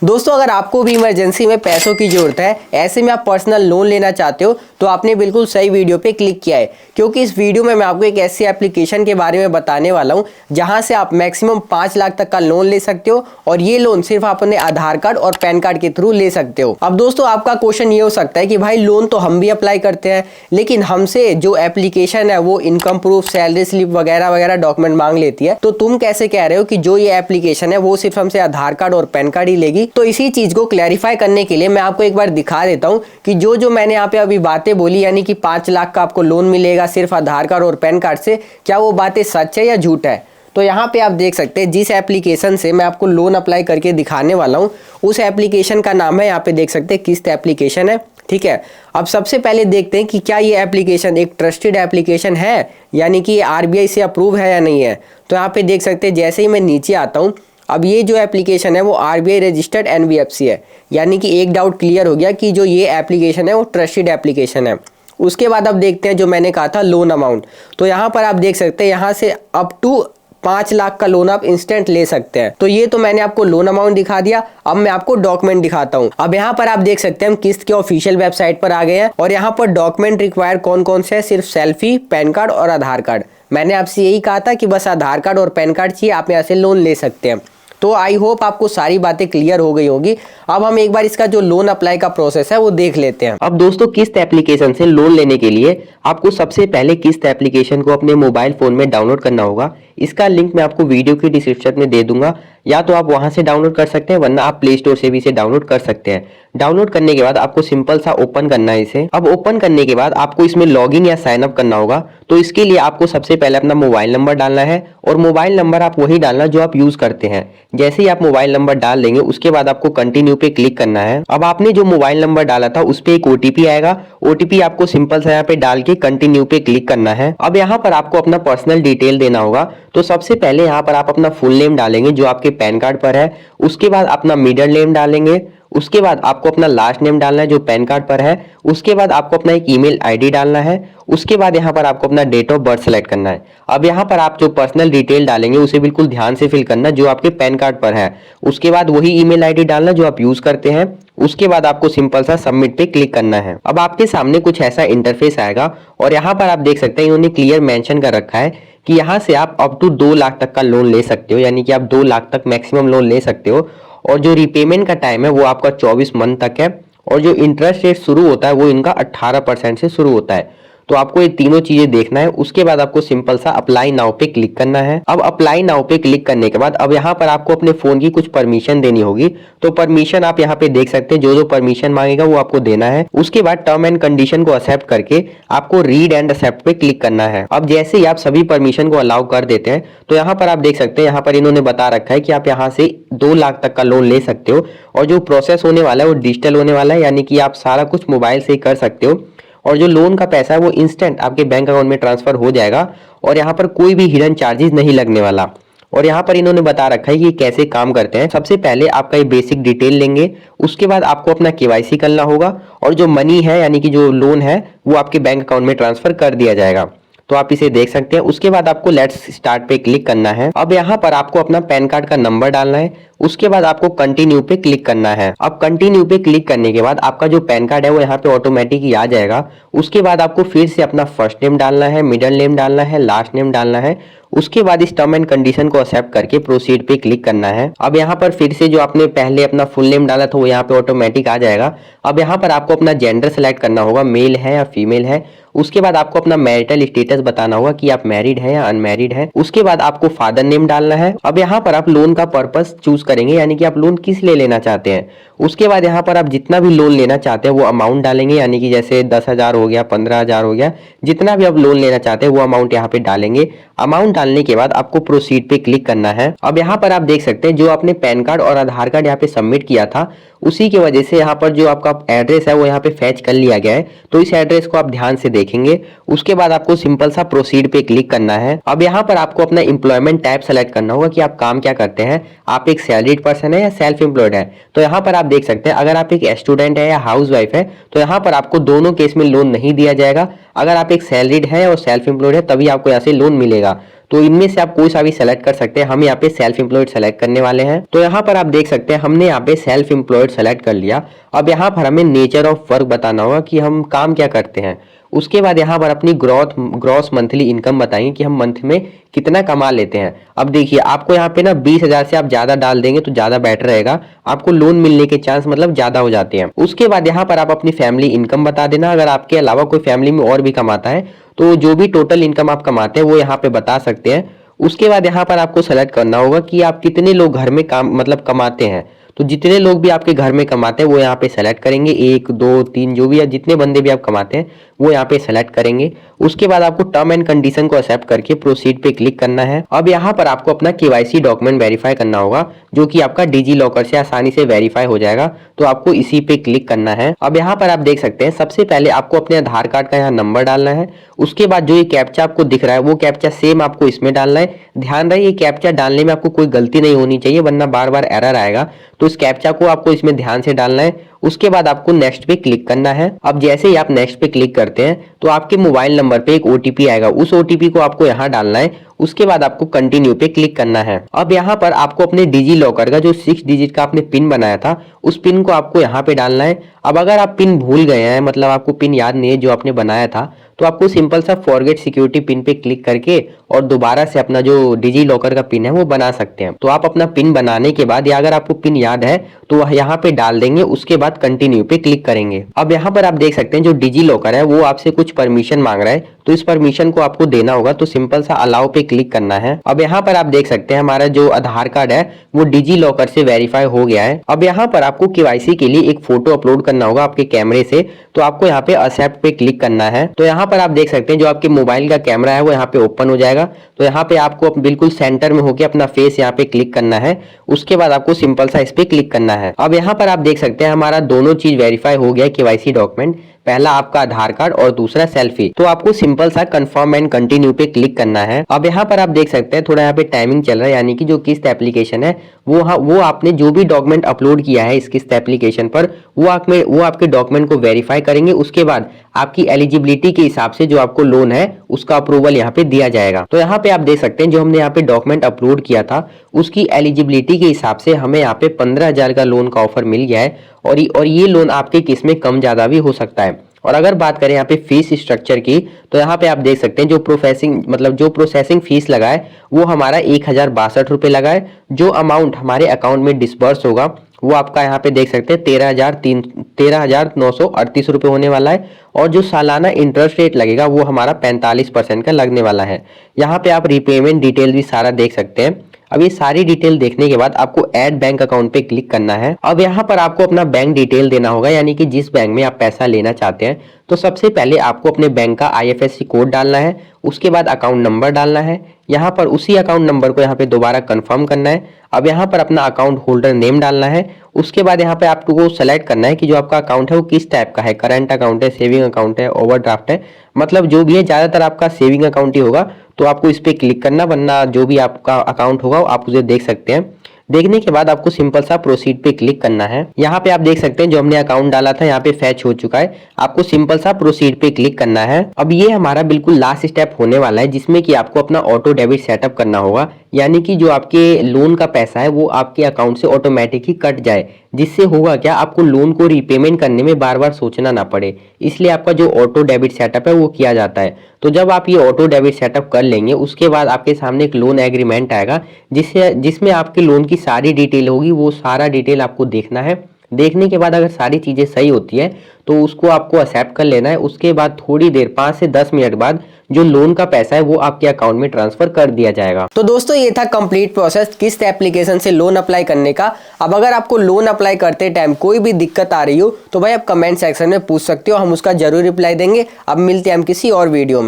दोस्तों अगर आपको भी इमरजेंसी में पैसों की ज़रूरत है, ऐसे में आप पर्सनल लोन लेना चाहते हो तो आपने बिल्कुल सही वीडियो पे क्लिक किया है, क्योंकि इस वीडियो में मैं आपको एक ऐसी एप्लीकेशन के बारे में बताने वाला हूं जहां से आप मैक्सिमम 5 लाख तक का लोन ले सकते हो। और ये लोन सिर्फ आप अपने आधार कार्ड और पैन कार्ड के थ्रू ले सकते हो। अब दोस्तों आपका क्वेश्चन ये हो सकता है कि भाई लोन तो हम भी अप्लाई करते हैं, लेकिन हमसे जो एप्लीकेशन है वो इनकम प्रूफ, सैलरी स्लिप वगैरह वगैरह डॉक्यूमेंट मांग लेती है, तो तुम कैसे कह रहे हो कि जो ये एप्लीकेशन है वो सिर्फ हमसे आधार कार्ड और पैन कार्ड ही लेगी। तो इसी चीज को क्लैरिफाई करने के लिए मैं आपको एक बार दिखा देता हूं कि जो मैंने यहाँ पे अभी बातें बोली, यानी कि 5 लाख का आपको लोन मिलेगा सिर्फ आधार कार्ड और पैन कार्ड से, क्या वो बातें सच है या झूठ है। तो यहाँ पे आप देख सकते हैं जिस एप्लीकेशन से मैं आपको लोन अप्लाई करके दिखाने वाला हूँ उस एप्लीकेशन का नाम है, यहाँ पे देख सकते हैं किस्त एप्लीकेशन है। ठीक है, अब सबसे पहले देखते हैं कि क्या ये एप्लीकेशन एक ट्रस्टेड एप्लीकेशन है, यानी कि आरबीआई से अप्रूव है या नहीं है। तो यहाँ पे देख सकते हैं जैसे ही मैं नीचे आता हूँ, अब ये जो एप्लीकेशन है वो आरबीआई रजिस्टर्ड एनबीएफसी है, यानी कि एक डाउट क्लियर हो गया कि जो ये एप्लीकेशन है वो ट्रस्टेड एप्लीकेशन है। उसके बाद अब देखते हैं जो मैंने कहा था लोन अमाउंट। तो यहाँ पर आप देख सकते हैं यहाँ से अप टू 5 लाख का लोन आप इंस्टेंट ले सकते हैं। तो ये तो मैंने आपको लोन अमाउंट दिखा दिया। अब मैं आपको डॉक्यूमेंट दिखाता हूँ। अब यहाँ पर आप देख सकते हैं हम किस्त के ऑफिशियल वेबसाइट पर आ गए हैं और यहाँ पर डॉक्यूमेंट रिक्वायर कौन कौन से है, सिर्फ सेल्फी, पैन कार्ड और आधार कार्ड। मैंने आपसे यही कहा था कि बस आधार कार्ड और पैन कार्ड चाहिए, आप यहाँ से लोन ले सकते हैं। तो आई होप आपको सारी बातें क्लियर हो गई होगी। अब हम एक बार इसका जो लोन अप्लाई का प्रोसेस है वो देख लेते हैं। अब दोस्तों किस्त एप्लीकेशन से लोन लेने के लिए आपको सबसे पहले किस्त एप्लीकेशन को अपने मोबाइल फोन में डाउनलोड करना होगा। इसका लिंक मैं आपको वीडियो की डिस्क्रिप्शन में दे दूंगा, या तो आप वहां से डाउनलोड कर सकते हैं, वरना आप प्ले स्टोर से भी इसे डाउनलोड कर सकते हैं। डाउनलोड करने के बाद आपको सिंपल सा ओपन करना है इसे। अब ओपन करने के बाद आपको इसमें लॉगिन या साइन अप करना होगा। तो इसके लिए आपको सबसे पहले अपना मोबाइल नंबर डालना है, और मोबाइल नंबर आप वही डालना जो आप यूज करते हैं। जैसे ही आप मोबाइल नंबर डाल देंगे उसके बाद आपको कंटिन्यू पे क्लिक करना है। अब आपने जो मोबाइल नंबर डाला था उस पे एक ओटीपी आएगा, ओटीपी आपको सिंपल सा यहाँ पे डाल के कंटिन्यू पे क्लिक करना है। अब यहाँ पर आपको अपना पर्सनल डिटेल देना होगा। तो सबसे पहले यहाँ पर आप अपना फुल नेम डालेंगे जो आपके पैन कार्ड पर है, उसके बाद अपना मिडिल नेम डालेंगे, उसके बाद आपको अपना लास्ट नेम डालना है जो पैन कार्ड पर है, उसके बाद आपको अपना एक ईमेल आईडी डालना है, उसके बाद यहाँ पर आपको अपना डेट ऑफ बर्थ सेलेक्ट करना है। अब यहाँ पर आप जो पर्सनल डिटेल डालेंगे उसे बिल्कुल ध्यान से फिल करना जो आपके पैन कार्ड पर है, उसके बाद वही ईमेल आईडी डालना जो आप यूज करते हैं, उसके बाद आपको सिंपल सा सबमिट पे क्लिक करना है। अब आपके सामने कुछ ऐसा इंटरफेस आएगा और यहाँ पर आप देख सकते हैं इन्होंने क्लियर मेंशन कर रखा है कि यहाँ से आप अप टू 2 लाख तक का लोन ले सकते हो, यानी कि आप 2 लाख तक मैक्सिमम लोन ले सकते हो। और जो रीपेमेंट का टाइम है वो आपका 24 मंथ तक है, और जो इंटरेस्ट रेट शुरू होता है वो इनका 18% से शुरू होता है। तो आपको ये तीनों चीजें देखना है। उसके बाद आपको सिंपल सा अप्लाई नाउ पे क्लिक करना है। अब अप्लाई नाउ पे क्लिक करने के बाद अब यहाँ पर आपको अपने फोन की कुछ परमिशन देनी होगी। तो परमिशन आप यहाँ पे देख सकते हैं, जो परमिशन मांगेगा वो आपको देना है। उसके बाद टर्म एंड कंडीशन को एक्सेप्ट करके आपको रीड एंड एक्सेप्ट पे क्लिक करना है। अब जैसे ही आप सभी परमिशन को अलाउ कर देते हैं तो यहाँ पर आप देख सकते हैं, यहाँ पर इन्होंने बता रखा है कि आप यहाँ से 2 लाख तक का लोन ले सकते हो, और जो प्रोसेस होने वाला है वो डिजिटल होने वाला है, यानी कि आप सारा कुछ मोबाइल से ही कर सकते हो। और जो लोन का पैसा है वो इंस्टेंट आपके बैंक अकाउंट में ट्रांसफर हो जाएगा, और यहाँ पर कोई भी हिडन चार्जेस नहीं लगने वाला। और यहाँ पर इन्होंने बता रखा है कि कैसे काम करते हैं। सबसे पहले आपका ये बेसिक डिटेल लेंगे, उसके बाद आपको अपना केवाईसी करना होगा, और जो मनी है यानी कि जो लोन है वो आपके बैंक अकाउंट में ट्रांसफर कर दिया जाएगा। तो आप इसे देख सकते हैं। उसके बाद आपको लेट्स स्टार्ट पे क्लिक करना है। अब यहाँ पर आपको अपना पैन कार्ड का नंबर डालना है, उसके बाद आपको कंटिन्यू पे क्लिक करना है। अब कंटिन्यू पे क्लिक करने के बाद आपका जो पैन कार्ड है वो यहाँ पे ऑटोमेटिक ही आ जाएगा। उसके बाद आपको फिर से अपना फर्स्ट नेम डालना है, मिडिल नेम डालना है, लास्ट नेम डालना है। उसके बाद इस टर्म एंड कंडीशन को एक्सेप्ट करके प्रोसीड पे क्लिक करना है। अब यहाँ पर फिर से जो आपने पहले अपना फुल नेम डाला था वो यहाँ पे ऑटोमेटिक आ जाएगा। अब यहाँ पर आपको अपना जेंडर सेलेक्ट करना होगा, मेल है या फीमेल है। उसके बाद आपको अपना मैरिटल स्टेटस बताना होगा कि आप मैरिड है या अनमैरिड है। उसके बाद आपको फादर नेम डालना है। अब यहाँ पर आप लोन का पर्पस चूज करेंगे, यानी कि आप लोन किस लिए लेना चाहते हैं। उसके बाद यहाँ पर आप जितना भी लोन लेना चाहते हैं वो अमाउंट डालेंगे, यानी कि जैसे 10,000 हो गया, 15,000 हो गया, जितना भी आप लोन लेना चाहते हैं वो अमाउंट यहाँ पे डालेंगे। अमाउंट डालने के बाद आपको प्रोसीड पे क्लिक करना है। अब यहाँ पर आप देख सकते हैं जो आपने पैन कार्ड और आधार कार्ड यहाँ पे सबमिट किया था उसी की वजह से यहाँ पर जो आपका एड्रेस है वो यहाँ पे फैच कर लिया गया है। तो इस एड्रेस को आप ध्यान से देखेंगे। उसके बाद आपको सिंपल सा प्रोसीड पे क्लिक करना है। अब यहाँ पर आपको अपना एम्प्लॉयमेंट टाइप सेलेक्ट करना होगा कि आप काम क्या करते हैं, आप एक सैलरीड पर्सन है या सेल्फ एम्प्लॉयड है। तो यहाँ पर आप देख सकते हैं अगर आप एक स्टूडेंट है या हाउस वाइफ है तो यहाँ पर आपको दोनों केस में लोन नहीं दिया जाएगा। अगर आप एक सैलरीड है और सेल्फ एम्प्लॉयड है तभी आपको यहाँ से लोन मिलेगा। तो इनमें से आप कोई सा भी सेलेक्ट कर सकते हैं। हम यहाँ पे सेल्फ एम्प्लॉयड सेलेक्ट करने वाले हैं। तो यहाँ पर आप देख सकते हैं हमने यहाँ पे सेल्फ एम्प्लॉयड सेलेक्ट कर लिया। अब यहाँ पर हमें नेचर ऑफ वर्क बताना होगा कि हम काम क्या करते हैं। उसके बाद यहाँ पर अपनी ग्रॉस मंथली इनकम बताएंगे कि हम मंथ में कितना कमा लेते हैं। अब देखिए आपको यहाँ पे ना 20,000 से आप ज़्यादा डाल देंगे तो ज़्यादा बेटर रहेगा, आपको लोन मिलने के चांस मतलब ज़्यादा हो जाते हैं। उसके बाद यहाँ पर आप अपनी फैमिली इनकम बता देना। अगर आपके अलावा कोई फैमिली में और भी कमाता है तो जो भी टोटल इनकम आप कमाते हैं वो यहाँ पे बता सकते हैं। उसके बाद यहाँ पर आपको सेलेक्ट करना होगा कि आप कितने लोग घर में काम मतलब कमाते हैं। तो जितने लोग भी आपके घर में कमाते हैं वो यहाँ पे सेलेक्ट करेंगे, 1 2 3 जो भी, या जितने बंदे भी आप कमाते हैं वो यहाँ पे सेलेक्ट करेंगे। उसके बाद आपको टर्म एंड कंडीशन को एक्सेप्ट करके प्रोसीड पे क्लिक करना है। अब यहाँ पर आपको अपना KYC डॉक्यूमेंट वेरीफाई करना होगा जो कि आपका डिजी लॉकर से आसानी से वेरीफाई हो जाएगा। तो आपको इसी पे क्लिक करना है। अब यहाँ पर आप देख सकते हैं सबसे पहले आपको अपने आधार कार्ड का यहाँ नंबर डालना है। उसके बाद जो ये कैप्चा आपको दिख रहा है वो कैप्चा सेम आपको इसमें डालना है। ध्यान रहे ये कैप्चा डालने में आपको कोई गलती नहीं होनी चाहिए वरना बार बार एरर आएगा। तो इस कैप्चा को आपको इसमें ध्यान से डालना है। उसके बाद आपको नेक्स्ट पे क्लिक करना है। अब जैसे ही आप नेक्स्ट पे क्लिक करते हैं तो आपके मोबाइल नंबर पे एक OTP आएगा, उस OTP को आपको यहाँ डालना है। उसके बाद आपको कंटिन्यू पे क्लिक करना है। अब यहाँ पर आपको अपने डिजी लॉकर का जो 6 डिजिट का आपने पिन बनाया था उस पिन को आपको यहाँ पे डालना है। अब अगर आप पिन भूल गए हैं मतलब आपको पिन याद नहीं है जो आपने बनाया था तो आपको सिंपल सा फॉरगेट सिक्योरिटी पिन पे क्लिक करके और दोबारा से अपना जो डिजी लॉकर का पिन है वो बना सकते हैं। तो आप अपना पिन बनाने के बाद या अगर आपको पिन याद है तो यहाँ पे डाल देंगे। उसके बाद कंटिन्यू पे क्लिक करेंगे। अब यहाँ पर आप देख सकते हैं जो डिजी लॉकर है वो आपसे कुछ परमिशन मांग रहा है तो इस परमिशन को आपको देना होगा। तो सिंपल सा अलाउ पे क्लिक करना है। अब यहाँ पर आप देख सकते हैं हमारा जो आधार कार्ड है वो डिजी लॉकर से वेरीफाई हो गया है। अब यहाँ पर आपको KYC के लिए एक फोटो अपलोड करना होगा आपके कैमरे से। तो आपको यहाँ पे एक्सेप्ट पे क्लिक करना है। तो यहाँ पर आप देख सकते हैं जो आपके मोबाइल का कैमरा है वो यहाँ पे ओपन हो जाएगा। तो यहाँ पे आपको बिल्कुल सेंटर में होकर अपना फेस यहाँ पे क्लिक करना है। उसके बाद आपको सिंपल सा इस पे क्लिक करना है। अब यहाँ पर आप देख सकते हैं हमारा दोनों चीज वेरीफाई हो गया KYC डॉक्यूमेंट, पहला आपका आधार कार्ड और दूसरा सेल्फी। तो आपको सिंपल सा कंफर्म एंड कंटिन्यू पे क्लिक करना है। अब यहाँ पर आप देख सकते हैं थोड़ा यहाँ पे टाइमिंग चल रहा है, यानी कि जो किस्त एप्लीकेशन है वो आपने जो भी डॉक्यूमेंट अपलोड किया है इस किस्त एप्लीकेशन पर वो आपके डॉक्यूमेंट को वेरीफाई करेंगे। उसके बाद आपकी एलिजिबिलिटी के हिसाब से जो आपको लोन है उसका अप्रूवल यहाँ पे दिया जाएगा। तो यहाँ पे आप देख सकते हैं जो हमने यहाँ पे डॉक्यूमेंट अपलोड किया था उसकी एलिजिबिलिटी के हिसाब से हमें यहाँ पे 15,000 का लोन का ऑफर मिल गया है। और ये लोन आपके केस में कम ज्यादा भी हो सकता है। और अगर बात करें यहाँ पे फीस स्ट्रक्चर की तो यहाँ पे आप देख सकते हैं जो प्रोसेसिंग फीस लगा है वो हमारा 1,062 रुपये लगा है। जो अमाउंट हमारे अकाउंट में डिसबर्स होगा वो आपका यहाँ पे देख सकते हैं 13,938 रुपये होने वाला है। और जो सालाना इंटरेस्ट रेट लगेगा वो हमारा 45% का लगने वाला है। यहाँ पे आप रीपेमेंट डिटेल भी सारा देख सकते हैं। अब ये सारी डिटेल देखने के बाद आपको ऐड बैंक अकाउंट पे क्लिक करना है। अब यहाँ पर आपको अपना बैंक डिटेल देना होगा, यानी कि जिस बैंक में आप पैसा लेना चाहते हैं। तो सबसे पहले आपको अपने बैंक का IFSC कोड डालना है। उसके बाद अकाउंट नंबर डालना है। यहाँ पर उसी अकाउंट नंबर को यहाँ पे दोबारा कंफर्म करना है। अब यहाँ पर अपना अकाउंट होल्डर नेम डालना है। उसके बाद यहाँ पे आपको सेलेक्ट करना है कि जो आपका अकाउंट है वो किस टाइप का है, करंट अकाउंट है, सेविंग अकाउंट है, ओवरड्राफ्ट है, मतलब जो भी है। ज़्यादातर आपका सेविंग अकाउंट ही होगा तो आपको इस पर क्लिक करना, वरना जो भी आपका अकाउंट होगा आप उसे देख सकते हैं। देखने के बाद आपको सिंपल सा प्रोसीड पे क्लिक करना है। यहाँ पे आप देख सकते हैं जो हमने अकाउंट डाला था यहाँ पे फैच हो चुका है। आपको सिंपल सा प्रोसीड पे क्लिक करना है। अब ये हमारा बिल्कुल लास्ट स्टेप होने वाला है जिसमें कि आपको अपना ऑटो डेबिट सेटअप करना होगा, यानी कि जो आपके लोन का पैसा है वो आपके अकाउंट से ऑटोमेटिक ही कट जाए। जिससे होगा क्या, आपको लोन को रीपेमेंट करने में बार बार सोचना ना पड़े। इसलिए आपका जो ऑटो डेबिट सेटअप है वो किया जाता है। तो जब आप ये ऑटो डेबिट सेटअप कर लेंगे उसके बाद आपके सामने एक लोन एग्रीमेंट आएगा जिसमें आपके लोन की सारी डिटेल होगी। वो सारा डिटेल आपको देखना है। देखने के बाद अगर सारी चीज़ें सही होती है तो उसको आपको एक्सेप्ट कर लेना है। उसके बाद थोड़ी देर 5 से 10 मिनट बाद जो लोन का पैसा है वो आपके अकाउंट में ट्रांसफर कर दिया जाएगा। तो दोस्तों ये था कंप्लीट प्रोसेस किस्त एप्लीकेशन से लोन अप्लाई करने का। अब अगर आपको लोन अप्लाई करते टाइम कोई भी दिक्कत आ रही हो तो भाई आप कमेंट सेक्शन में पूछ सकते हो, हम उसका जरूर रिप्लाई देंगे। अब मिलते हैं हम किसी और वीडियो में।